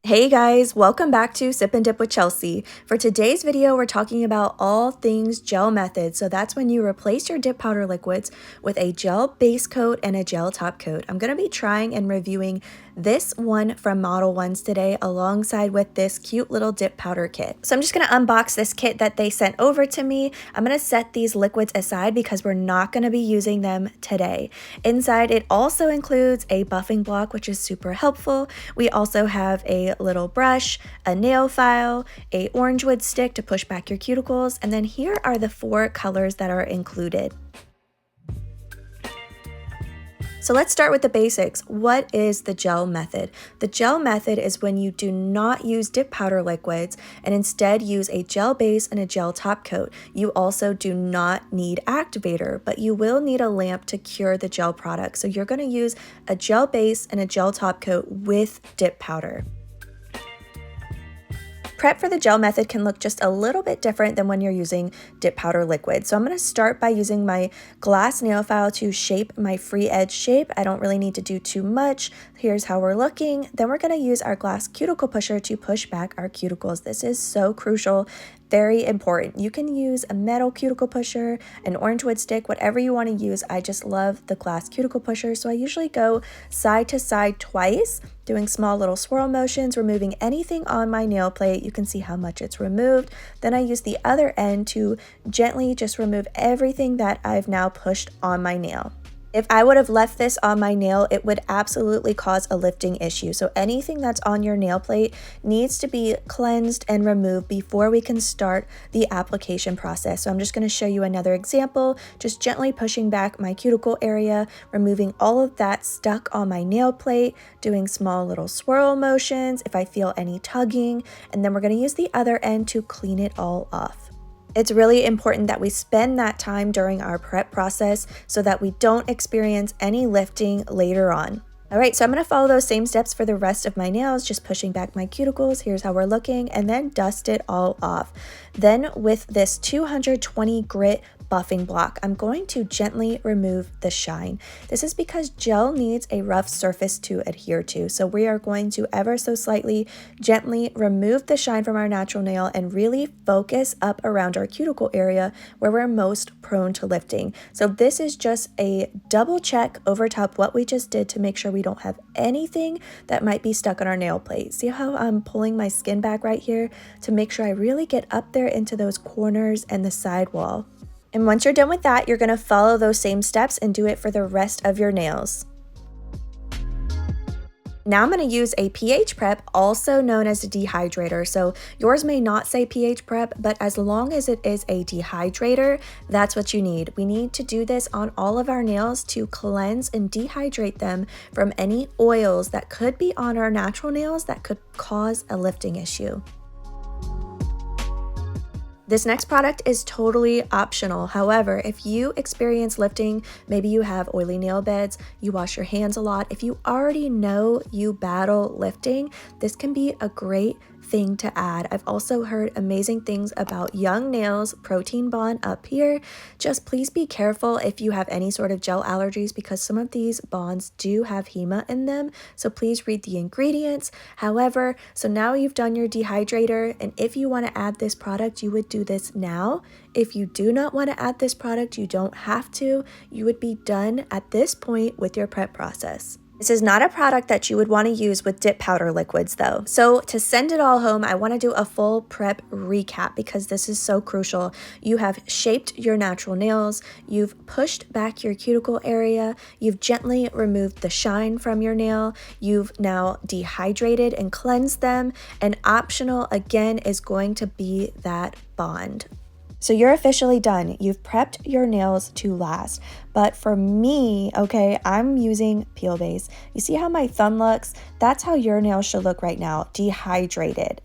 Hey guys, welcome back to Sip and Dip with Chelsea. For today's video, we're talking about all things gel method. So that's when you replace your dip powder liquids with a gel base coat and a gel top coat. I'm going to be trying and reviewing this one from Model Ones today alongside with this cute little dip powder kit. So I'm just going to unbox this kit that they sent over to me. I'm going to set these liquids aside because we're not going to be using them today. Inside, it also includes a buffing block, which is super helpful. We also have a little brush, a nail file, a orange wood stick to push back your cuticles, and then here are the 4 colors that are included. So let's start with the basics. What is the gel method? The gel method is when you do not use dip powder liquids and instead use a gel base and a gel top coat. You also do not need activator, but you will need a lamp to cure the gel product. So you're going to use a gel base and a gel top coat with dip powder. Prep for the gel method can look just a little bit different than when you're using dip powder liquid. So I'm going to start by using my glass nail file to shape my free edge shape. I don't really need to do too much. Here's how we're looking. Then we're going to use our glass cuticle pusher to push back our cuticles. This is so crucial. Very important. You can use a metal cuticle pusher, an orange wood stick, whatever you want to use. I just love the glass cuticle pusher, so I usually go side to side twice, doing small little swirl motions, removing anything on my nail plate. You can see how much it's removed. Then I use the other end to gently just remove everything that I've now pushed on my nail. If I would have left this on my nail, it would absolutely cause a lifting issue. So anything that's on your nail plate needs to be cleansed and removed before we can start the application process. So I'm just going to show you another example, just gently pushing back my cuticle area, removing all of that stuck on my nail plate, doing small little swirl motions if I feel any tugging, and then we're going to use the other end to clean it all off. It's really important that we spend that time during our prep process so that we don't experience any lifting later on. All right, so I'm going to follow those same steps for the rest of my nails, just pushing back my cuticles. Here's how we're looking, and then dust it all off. Then with this 220 grit buffing block, I'm going to gently remove the shine. This is because gel needs a rough surface to adhere to. So we are going to ever so slightly gently remove the shine from our natural nail and really focus up around our cuticle area where we're most prone to lifting. So this is just a double check over top what we just did to make sure we don't have anything that might be stuck on our nail plate. See how I'm pulling my skin back right here to make sure I really get up there into those corners and the sidewall. And once you're done with that, you're going to follow those same steps and do it for the rest of your nails. Now I'm going to use a pH prep, also known as a dehydrator. So yours may not say pH prep, but as long as it is a dehydrator, that's what you need. We need to do this on all of our nails to cleanse and dehydrate them from any oils that could be on our natural nails that could cause a lifting issue. This next product is totally optional. However, if you experience lifting, maybe you have oily nail beds, you wash your hands a lot, if you already know you battle lifting, this can be a great thing to add. I've also heard amazing things about Young Nails Protein Bond up here. Just please be careful if you have any sort of gel allergies because some of these bonds do have HEMA in them. So please read the ingredients. However, so now you've done your dehydrator, and if you want to add this product, you would do this now. If you do not want to add this product, you don't have to. You would be done at this point with your prep process. This is not a product that you would want to use with dip powder liquids though. So to send it all home, I want to do a full prep recap because this is so crucial. You have shaped your natural nails, you've pushed back your cuticle area, you've gently removed the shine from your nail, you've now dehydrated and cleansed them, and optional again is going to be that bond. So you're officially done. You've prepped your nails to last. But for me, okay, I'm using peel base. You see how my thumb looks? That's how your nails should look right now, dehydrated.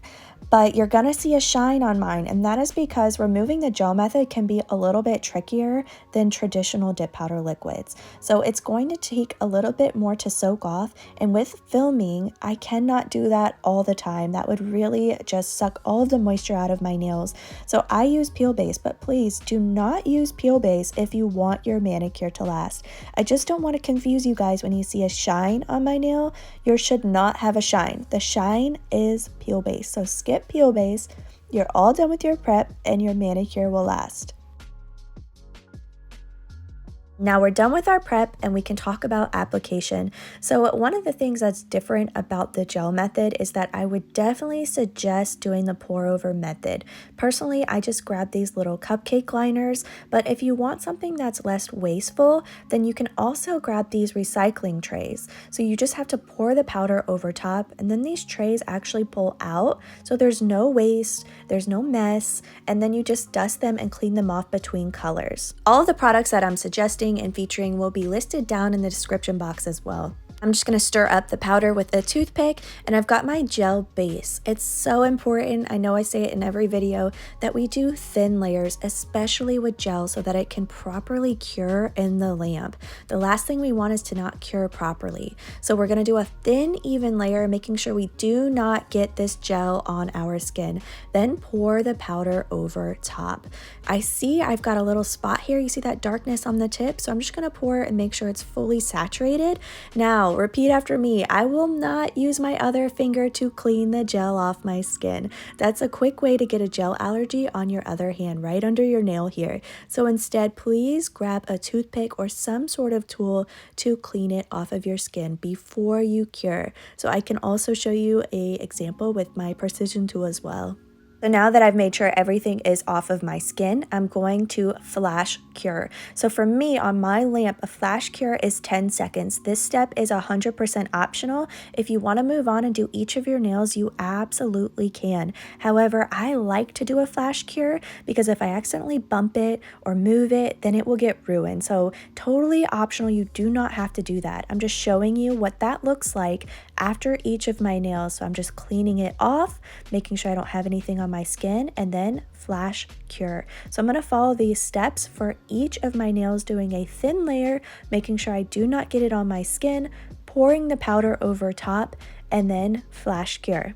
but you're gonna see a shine on mine, and that is because removing the gel method can be a little bit trickier than traditional dip powder liquids. So it's going to take a little bit more to soak off, and with filming, I cannot do that all the time. That would really just suck all of the moisture out of my nails. So I use peel base, but please do not use peel base if you want your manicure to last. I just don't want to confuse you guys when you see a shine on my nail. Yours should not have a shine. The shine is peel base. So skip peel base. You're all done with your prep and your manicure will last. Now we're done with our prep and we can talk about application. So one of the things that's different about the gel method is that I would definitely suggest doing the pour over method. Personally, I just grab these little cupcake liners, but if you want something that's less wasteful, then you can also grab these recycling trays. So you just have to pour the powder over top, and then these trays actually pull out, so there's no waste, there's no mess, and then you just dust them and clean them off between colors. All of the products that I'm suggesting and featuring will be listed down in the description box as well. I'm just going to stir up the powder with a toothpick, and I've got my gel base. It's so important, I know I say it in every video, that we do thin layers, especially with gel, so that it can properly cure in the lamp. The last thing we want is to not cure properly. So we're going to do a thin, even layer, making sure we do not get this gel on our skin. Then pour the powder over top. I see I've got a little spot here. You see that darkness on the tip? So I'm just going to pour and make sure it's fully saturated. Now, repeat after me. I will not use my other finger to clean the gel off my skin. That's a quick way to get a gel allergy on your other hand, right under your nail here. So instead, please grab a toothpick or some sort of tool to clean it off of your skin before you cure. So I can also show you an example with my precision tool as well. So now that I've made sure everything is off of my skin, I'm going to flash cure. So for me, on my lamp, a flash cure is 10 seconds. This step is 100% optional. If you want to move on and do each of your nails, you absolutely can. However, I like to do a flash cure because if I accidentally bump it or move it, then it will get ruined. So totally optional. You do not have to do that. I'm just showing you what that looks like after each of my nails. So I'm just cleaning it off, making sure I don't have anything on my skin, and then flash cure. So I'm going to follow these steps for each of my nails, doing a thin layer, making sure I do not get it on my skin, pouring the powder over top, and then flash cure.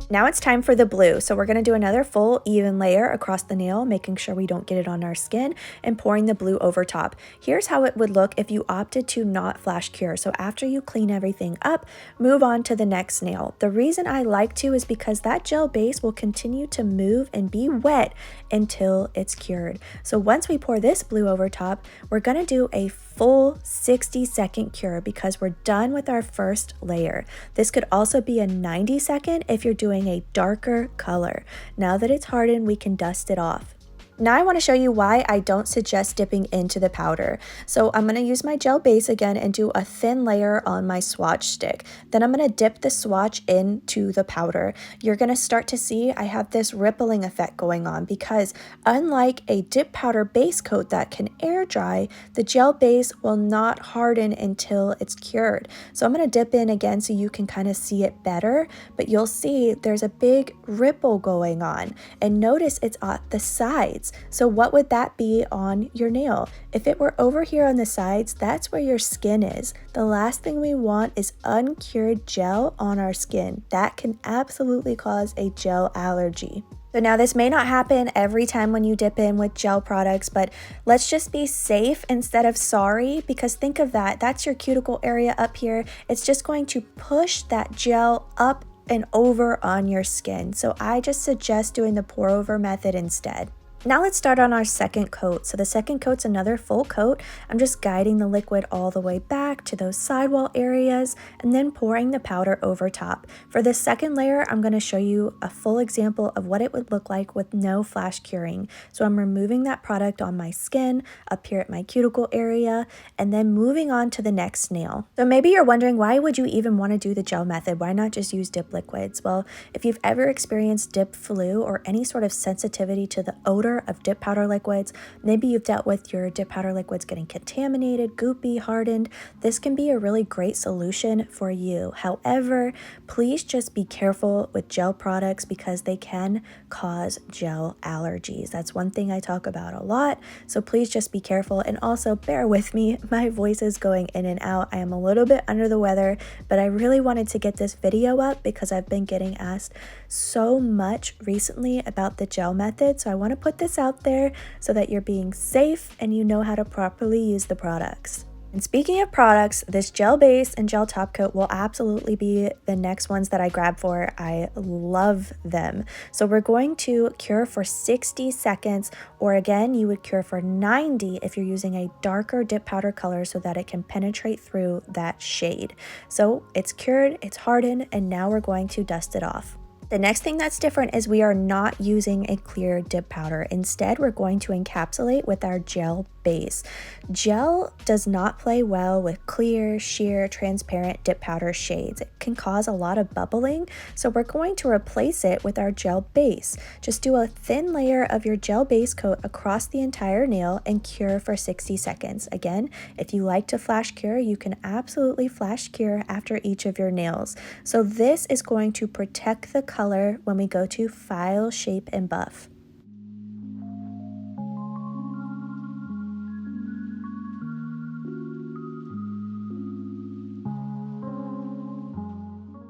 Now it's time for the blue. So we're going to do another full even layer across the nail, making sure we don't get it on our skin, and pouring the blue over top. Here's how it would look if you opted to not flash cure. So after you clean everything up, move on to the next nail. The reason I like to is because that gel base will continue to move and be wet until it's cured. So once we pour this blue over top, we're going to do a full 60-second cure because we're done with our first layer. This could also be a 90-second if you're doing a darker color. Now that it's hardened, we can dust it off. Now I want to show you why I don't suggest dipping into the powder. So I'm going to use my gel base again and do a thin layer on my swatch stick. Then I'm going to dip the swatch into the powder. You're going to start to see I have this rippling effect going on because unlike a dip powder base coat that can air dry, the gel base will not harden until it's cured. So I'm going to dip in again so you can kind of see it better, but you'll see there's a big ripple going on, and notice it's at the sides. So what would that be on your nail? If it were over here on the sides, that's where your skin is. The last thing we want is uncured gel on our skin. That can absolutely cause a gel allergy. So now this may not happen every time when you dip in with gel products, but let's just be safe instead of sorry, because think of that. That's your cuticle area up here. It's just going to push that gel up and over on your skin. So I just suggest doing the pour over method instead. Now let's start on our second coat. So the second coat's another full coat. I'm just guiding the liquid all the way back to those sidewall areas and then pouring the powder over top. For this second layer, I'm going to show you a full example of what it would look like with no flash curing. So I'm removing that product on my skin, up here at my cuticle area, and then moving on to the next nail. So maybe you're wondering, why would you even want to do the gel method? Why not just use dip liquids? Well, if you've ever experienced dip flu or any sort of sensitivity to the odor odor of dip powder liquids. Maybe you've dealt with your dip powder liquids getting contaminated, goopy, hardened. This can be a really great solution for you. However, please just be careful with gel products because they can cause gel allergies. That's one thing I talk about a lot, so please just be careful, and also bear with me. My voice is going in and out. I am a little bit under the weather, but I really wanted to get this video up because I've been getting asked so much recently about the gel method, so I want to put this out there so that you're being safe and you know how to properly use the products. And speaking of products, this gel base and gel top coat will absolutely be the next ones that I grab for. I love them. So we're going to cure for 60 seconds, or again, you would cure for 90 if you're using a darker dip powder color so that it can penetrate through that shade. So it's cured, it's hardened, and now we're going to dust it off. The next thing that's different is we are not using a clear dip powder. Instead, we're going to encapsulate with our gel base. Gel does not play well with clear, sheer, transparent dip powder shades. It can cause a lot of bubbling, so we're going to replace it with our gel base. Just do a thin layer of your gel base coat across the entire nail and cure for 60 seconds. Again, if you like to flash cure, you can absolutely flash cure after each of your nails. So this is going to protect the color when we go to file, shape, and buff.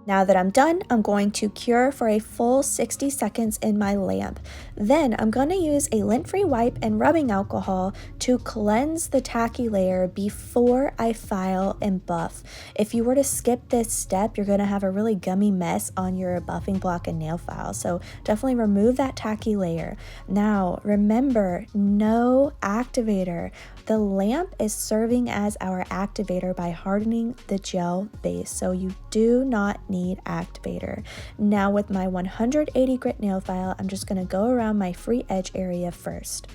Now that I'm done, I'm going to cure for a full 60 seconds in my lamp. Then I'm going to use a lint-free wipe and rubbing alcohol to cleanse the tacky layer before I file and buff. If you were to skip this step, you're going to have a really gummy mess on your buffing block and nail file. So definitely remove that tacky layer. Now remember, no activator. The lamp is serving as our activator by hardening the gel base, so you do not need activator. Now with my 180 grit nail file, I'm just going to go around my free edge area first.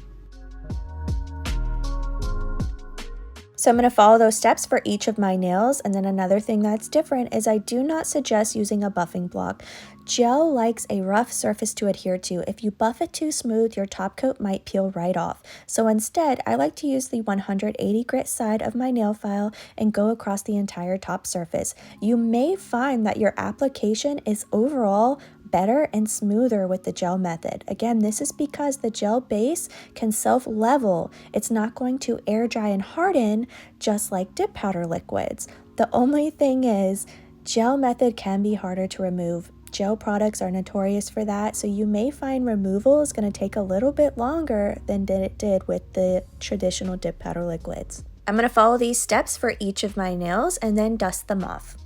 So I'm going to follow those steps for each of my nails, and then another thing that's different is I do not suggest using a buffing block. Gel likes a rough surface to adhere to. If you buff it too smooth, your top coat might peel right off. So instead, I like to use the 180 grit side of my nail file and go across the entire top surface. You may find that your application is overall better and smoother with the gel method. Again, this is because the gel base can self-level. It's not going to air dry and harden just like dip powder liquids. The only thing is, gel method can be harder to remove. Gel products are notorious for that, so you may find removal is going to take a little bit longer than it did with the traditional dip powder liquids. I'm going to follow these steps for each of my nails and then dust them off.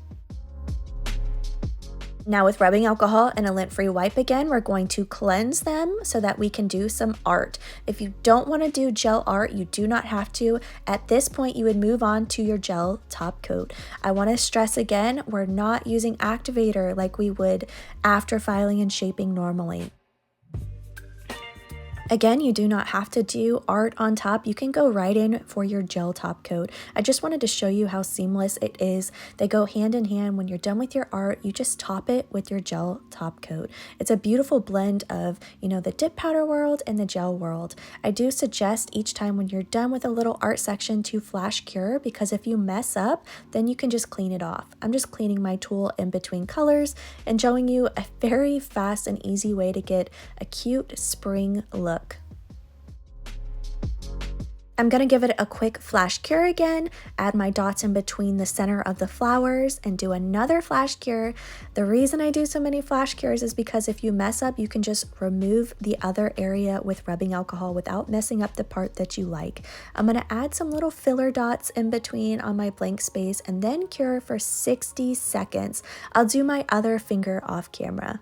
Now with rubbing alcohol and a lint-free wipe again, we're going to cleanse them so that we can do some art. If you don't want to do gel art, you do not have to. At this point, you would move on to your gel top coat. I want to stress again, we're not using activator like we would after filing and shaping normally. Again, you do not have to do art on top. You can go right in for your gel top coat. I just wanted to show you how seamless it is. They go hand in hand. When you're done with your art, you just top it with your gel top coat. It's a beautiful blend of, the dip powder world and the gel world. I do suggest each time when you're done with a little art section to flash cure, because if you mess up, then you can just clean it off. I'm just cleaning my tool in between colors and showing you a very fast and easy way to get a cute spring look. I'm going to give it a quick flash cure again, add my dots in between the center of the flowers, and do another flash cure. The reason I do so many flash cures is because if you mess up, you can just remove the other area with rubbing alcohol without messing up the part that you like. I'm going to add some little filler dots in between on my blank space and then cure for 60 seconds. I'll do my other finger off camera.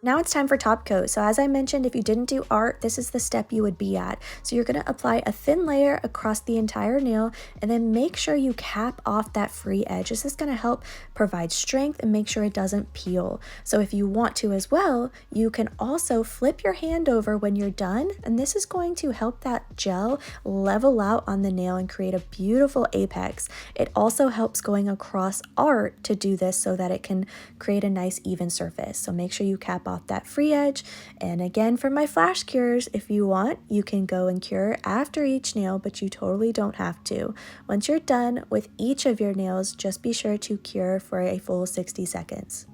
Now it's time for top coat. So as I mentioned, if you didn't do art, this is the step you would be at. So you're gonna apply a thin layer across the entire nail and then make sure you cap off that free edge. This is gonna help provide strength and make sure it doesn't peel. So if you want to as well, you can also flip your hand over when you're done, and this is going to help that gel level out on the nail and create a beautiful apex. It also helps going across art to do this so that it can create a nice even surface. So make sure you cap off that free edge. And again, for my flash cures, if you want, you can go and cure after each nail, but you totally don't have to. Once you're done with each of your nails, just be sure to cure for a full 60 seconds.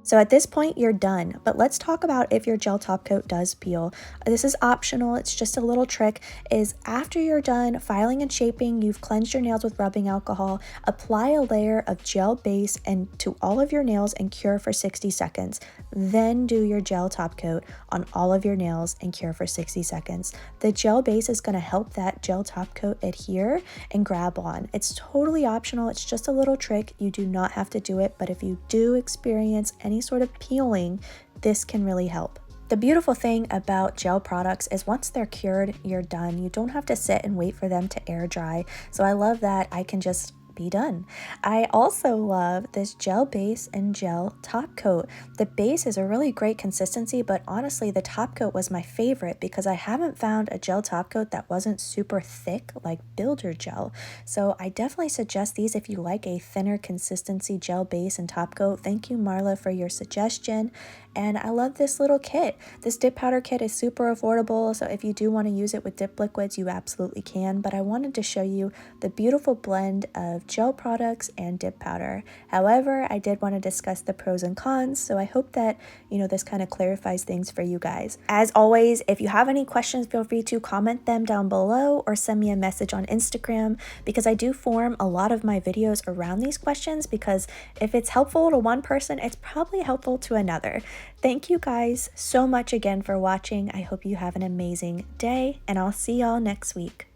So at this point, you're done, but let's talk about if your gel top coat does peel. This is optional, it's just a little trick, is after you're done filing and shaping, you've cleansed your nails with rubbing alcohol, apply a layer of gel base and to all of your nails and cure for 60 seconds. Then do your gel top coat on all of your nails and cure for 60 seconds. The gel base is gonna help that gel top coat adhere and grab on. It's totally optional, it's just a little trick. You do not have to do it, but if you do experience any sort of peeling, this can really help. The beautiful thing about gel products is once they're cured, you're done. You don't have to sit and wait for them to air dry. So I love that I can just be done. I also love this gel base and gel top coat. The base is a really great consistency, but honestly the top coat was my favorite because I haven't found a gel top coat that wasn't super thick like Builder Gel. So I definitely suggest these if you like a thinner consistency gel base and top coat. Thank you, Marla, for your suggestion. And I love this little kit. This dip powder kit is super affordable, so if you do want to use it with dip liquids, you absolutely can, but I wanted to show you the beautiful blend of gel products and dip powder. However, I did want to discuss the pros and cons, so I hope that, this kind of clarifies things for you guys. As always, if you have any questions, feel free to comment them down below or send me a message on Instagram, because I do form a lot of my videos around these questions, because if it's helpful to one person, it's probably helpful to another. Thank you guys so much again for watching. I hope you have an amazing day, and I'll see y'all next week.